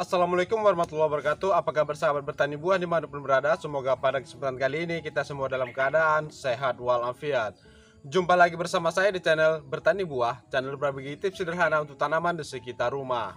Assalamualaikum warahmatullahi wabarakatuh. Apa kabar sahabat bertani buah dimanapun berada? Semoga pada kesempatan kali ini kita semua dalam keadaan sehat walafiat. Jumpa lagi bersama saya di channel Bertani Buah, channel berbagi tips sederhana untuk tanaman di sekitar rumah.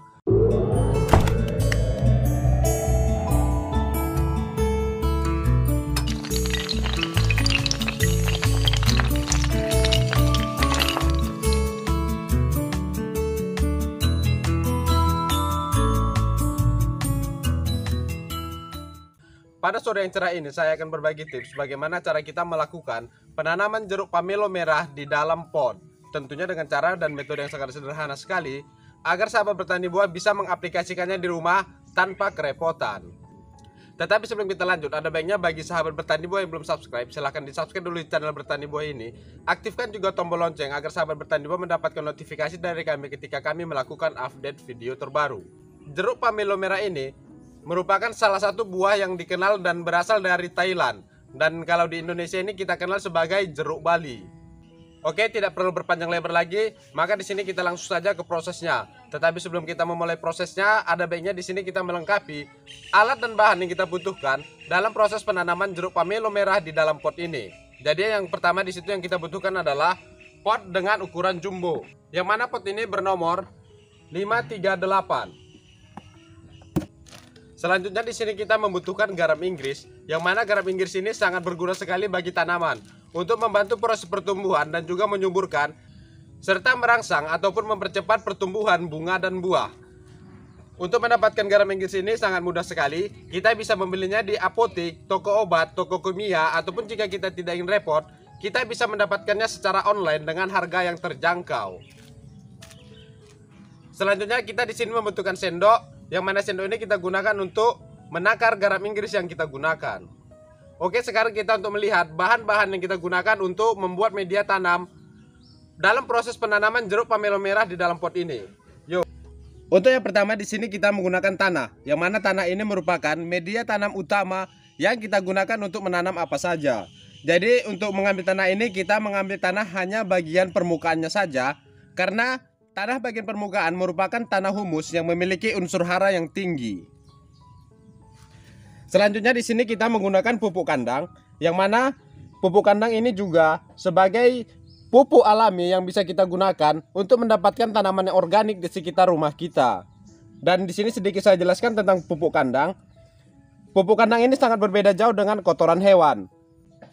Pada sore yang cerah ini saya akan berbagi tips bagaimana cara kita melakukan penanaman jeruk pamelo merah di dalam pot. Tentunya dengan cara dan metode yang sangat sederhana sekali agar sahabat bertani buah bisa mengaplikasikannya di rumah tanpa kerepotan. Tetapi sebelum kita lanjut, ada baiknya bagi sahabat bertani buah yang belum subscribe, silahkan di subscribe dulu di channel Bertani Buah ini. Aktifkan juga tombol lonceng agar sahabat bertani buah mendapatkan notifikasi dari kami ketika kami melakukan update video terbaru. Jeruk pamelo merah ini merupakan salah satu buah yang dikenal dan berasal dari Thailand. Dan kalau di Indonesia ini kita kenal sebagai jeruk Bali. Oke, tidak perlu berpanjang lebar lagi, maka di sini kita langsung saja ke prosesnya. Tetapi sebelum kita memulai prosesnya, ada baiknya di sini kita melengkapi alat dan bahan yang kita butuhkan dalam proses penanaman jeruk pamelo merah di dalam pot ini. Jadi yang pertama di situ yang kita butuhkan adalah pot dengan ukuran jumbo. Yang mana pot ini bernomor 538. Selanjutnya di sini kita membutuhkan garam Inggris, yang mana garam Inggris ini sangat berguna sekali bagi tanaman untuk membantu proses pertumbuhan dan juga menyuburkan serta merangsang ataupun mempercepat pertumbuhan bunga dan buah. Untuk mendapatkan garam Inggris ini sangat mudah sekali. Kita bisa membelinya di apotik, toko obat, toko kimia, ataupun jika kita tidak ingin repot, kita bisa mendapatkannya secara online dengan harga yang terjangkau. Selanjutnya kita di sini membutuhkan sendok, yang mana sendok ini kita gunakan untuk menakar garam Inggris yang kita gunakan. Oke, sekarang kita untuk melihat bahan-bahan yang kita gunakan untuk membuat media tanam dalam proses penanaman jeruk pamelo merah di dalam pot ini. Yuk. Untuk yang pertama di sini kita menggunakan tanah, yang mana tanah ini merupakan media tanam utama yang kita gunakan untuk menanam apa saja. Jadi untuk mengambil tanah ini kita mengambil tanah hanya bagian permukaannya saja, karena tanah bagian permukaan merupakan tanah humus yang memiliki unsur hara yang tinggi. Selanjutnya di sini kita menggunakan pupuk kandang, yang mana pupuk kandang ini juga sebagai pupuk alami yang bisa kita gunakan untuk mendapatkan tanaman yang organik di sekitar rumah kita. Dan di sini sedikit saya jelaskan tentang pupuk kandang. Pupuk kandang ini sangat berbeda jauh dengan kotoran hewan.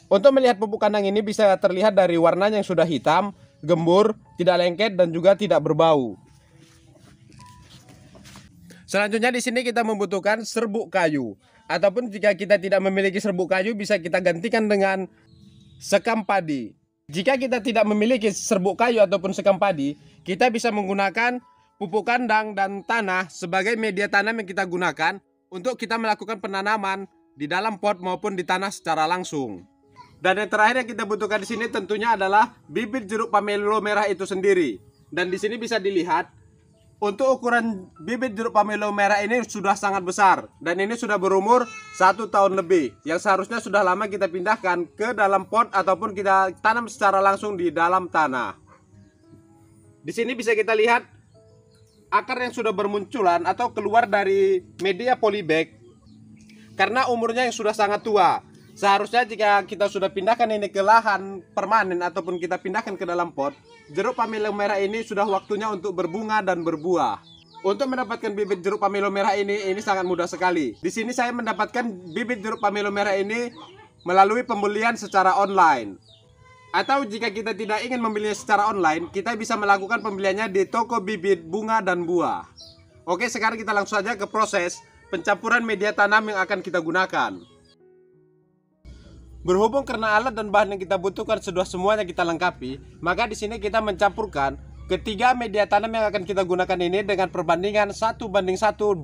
Untuk melihat pupuk kandang ini bisa terlihat dari warnanya yang sudah hitam, gembur, tidak lengket, dan juga tidak berbau. Selanjutnya di sini kita membutuhkan serbuk kayu, ataupun jika kita tidak memiliki serbuk kayu bisa kita gantikan dengan sekam padi. Jika kita tidak memiliki serbuk kayu ataupun sekam padi, kita bisa menggunakan pupuk kandang dan tanah sebagai media tanam yang kita gunakan untuk kita melakukan penanaman di dalam pot maupun di tanah secara langsung. Dan yang terakhir yang kita butuhkan di sini tentunya adalah bibit jeruk pamelo merah itu sendiri. Dan di sini bisa dilihat untuk ukuran bibit jeruk pamelo merah ini sudah sangat besar dan ini sudah berumur 1 tahun lebih, yang seharusnya sudah lama kita pindahkan ke dalam pot ataupun kita tanam secara langsung di dalam tanah. Di sini bisa kita lihat akar yang sudah bermunculan atau keluar dari media polybag karena umurnya yang sudah sangat tua. Seharusnya jika kita sudah pindahkan ini ke lahan permanen ataupun kita pindahkan ke dalam pot, jeruk pamelo merah ini sudah waktunya untuk berbunga dan berbuah. Untuk mendapatkan bibit jeruk pamelo merah ini sangat mudah sekali. Di sini saya mendapatkan bibit jeruk pamelo merah ini melalui pembelian secara online. Atau jika kita tidak ingin membelinya secara online, kita bisa melakukan pembeliannya di toko bibit bunga dan buah. Oke, sekarang kita langsung saja ke proses pencampuran media tanam yang akan kita gunakan. Berhubung karena alat dan bahan yang kita butuhkan sudah semuanya kita lengkapi, maka di sini kita mencampurkan ketiga media tanam yang akan kita gunakan ini dengan perbandingan 1:1:1.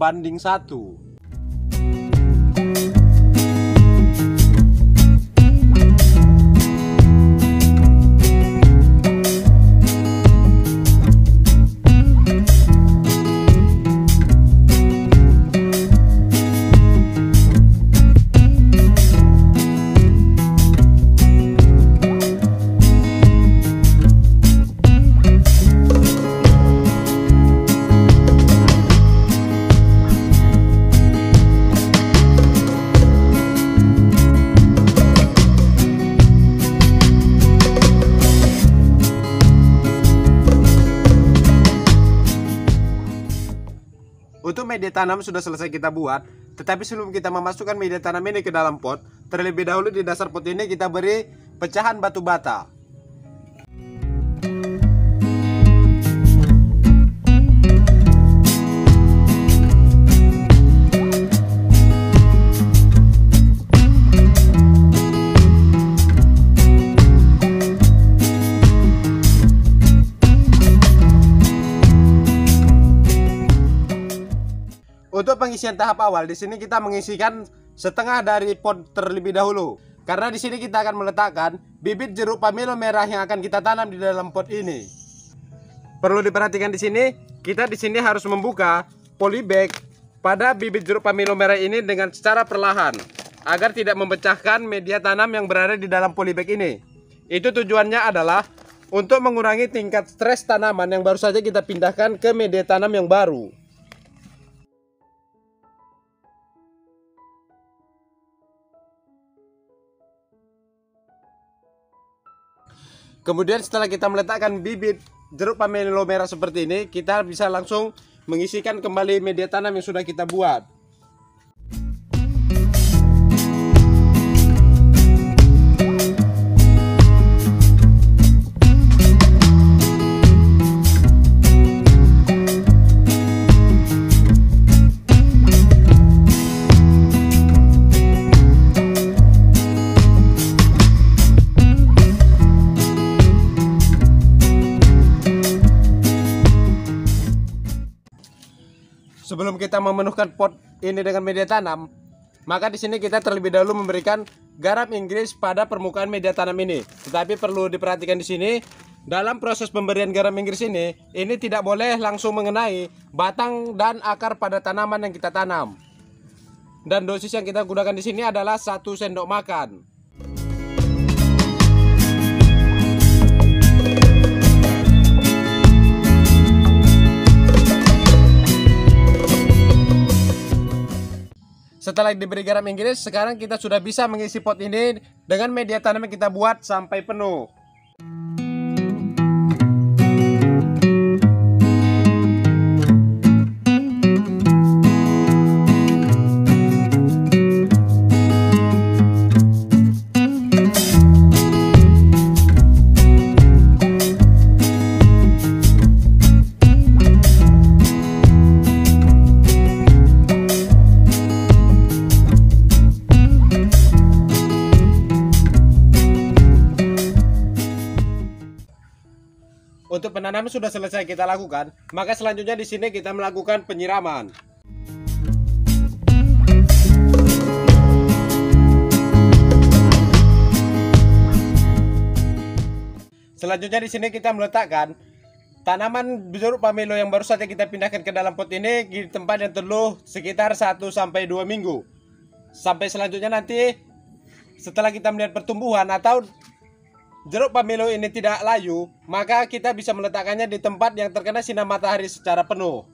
Untuk media tanam sudah selesai kita buat, tetapi sebelum kita memasukkan media tanam ini ke dalam pot, terlebih dahulu di dasar pot ini kita beri pecahan batu bata. Untuk pengisian tahap awal, di sini kita mengisikan setengah dari pot terlebih dahulu. Karena di sini kita akan meletakkan bibit jeruk pamelo merah yang akan kita tanam di dalam pot ini. Perlu diperhatikan di sini, kita di sini harus membuka polybag pada bibit jeruk pamelo merah ini dengan secara perlahan agar tidak memecahkan media tanam yang berada di dalam polybag ini. Itu tujuannya adalah untuk mengurangi tingkat stres tanaman yang baru saja kita pindahkan ke media tanam yang baru. Kemudian setelah kita meletakkan bibit jeruk pamelo merah seperti ini, kita bisa langsung mengisikan kembali media tanam yang sudah kita buat. Sebelum kita memenuhkan pot ini dengan media tanam, maka di sini kita terlebih dahulu memberikan garam Inggris pada permukaan media tanam ini. Tetapi perlu diperhatikan di sini, dalam proses pemberian garam Inggris ini tidak boleh langsung mengenai batang dan akar pada tanaman yang kita tanam. Dan dosis yang kita gunakan di sini adalah 1 sendok makan. Setelah diberi garam Inggris, sekarang kita sudah bisa mengisi pot ini dengan media tanam yang kita buat sampai penuh. Untuk penanaman sudah selesai kita lakukan, maka selanjutnya di sini kita melakukan penyiraman. Selanjutnya di sini kita meletakkan tanaman jeruk pamelo yang baru saja kita pindahkan ke dalam pot ini di tempat yang teduh sekitar 1 sampai 2 minggu. Sampai selanjutnya nanti setelah kita melihat pertumbuhan atau jeruk pamelo ini tidak layu, maka kita bisa meletakkannya di tempat yang terkena sinar matahari secara penuh.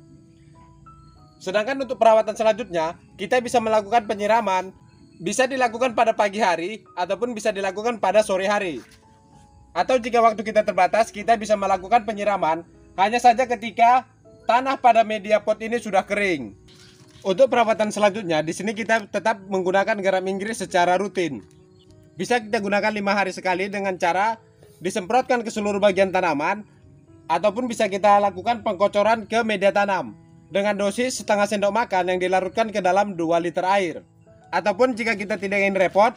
Sedangkan untuk perawatan selanjutnya, kita bisa melakukan penyiraman, bisa dilakukan pada pagi hari ataupun bisa dilakukan pada sore hari. Atau jika waktu kita terbatas, kita bisa melakukan penyiraman hanya saja ketika tanah pada media pot ini sudah kering. Untuk perawatan selanjutnya, di sini kita tetap menggunakan garam Inggris secara rutin. Bisa kita gunakan 5 hari sekali dengan cara disemprotkan ke seluruh bagian tanaman, ataupun bisa kita lakukan pengkocoran ke media tanam dengan dosis setengah sendok makan yang dilarutkan ke dalam 2 liter air. Ataupun jika kita tidak ingin repot,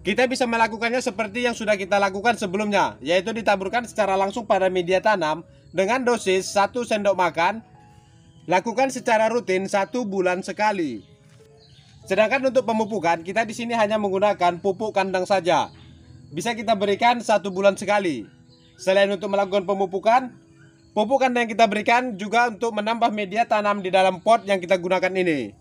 kita bisa melakukannya seperti yang sudah kita lakukan sebelumnya, yaitu ditaburkan secara langsung pada media tanam dengan dosis 1 sendok makan. Lakukan secara rutin 1 bulan sekali. Sedangkan untuk pemupukan, kita di sini hanya menggunakan pupuk kandang saja. Bisa kita berikan 1 bulan sekali. Selain untuk melakukan pemupukan, pupuk kandang yang kita berikan juga untuk menambah media tanam di dalam pot yang kita gunakan ini.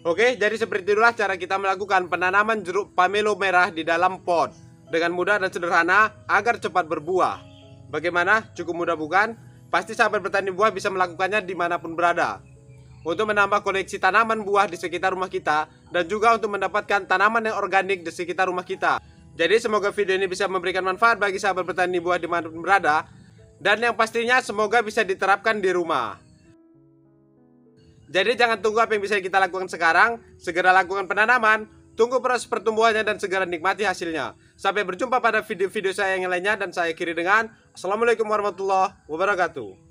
Oke, jadi seperti itulah cara kita melakukan penanaman jeruk pamelo merah di dalam pot dengan mudah dan sederhana agar cepat berbuah. Bagaimana? Cukup mudah bukan? Pasti sahabat petani buah bisa melakukannya dimanapun berada. Untuk menambah koleksi tanaman buah di sekitar rumah kita, dan juga untuk mendapatkan tanaman yang organik di sekitar rumah kita. Jadi semoga video ini bisa memberikan manfaat bagi sahabat petani buah dimanapun berada, dan yang pastinya semoga bisa diterapkan di rumah. Jadi jangan tunggu apa yang bisa kita lakukan sekarang, segera lakukan penanaman, tunggu proses pertumbuhannya dan segera nikmati hasilnya. Sampai berjumpa pada video-video saya yang lainnya dan saya akhiri dengan Assalamualaikum warahmatullahi wabarakatuh.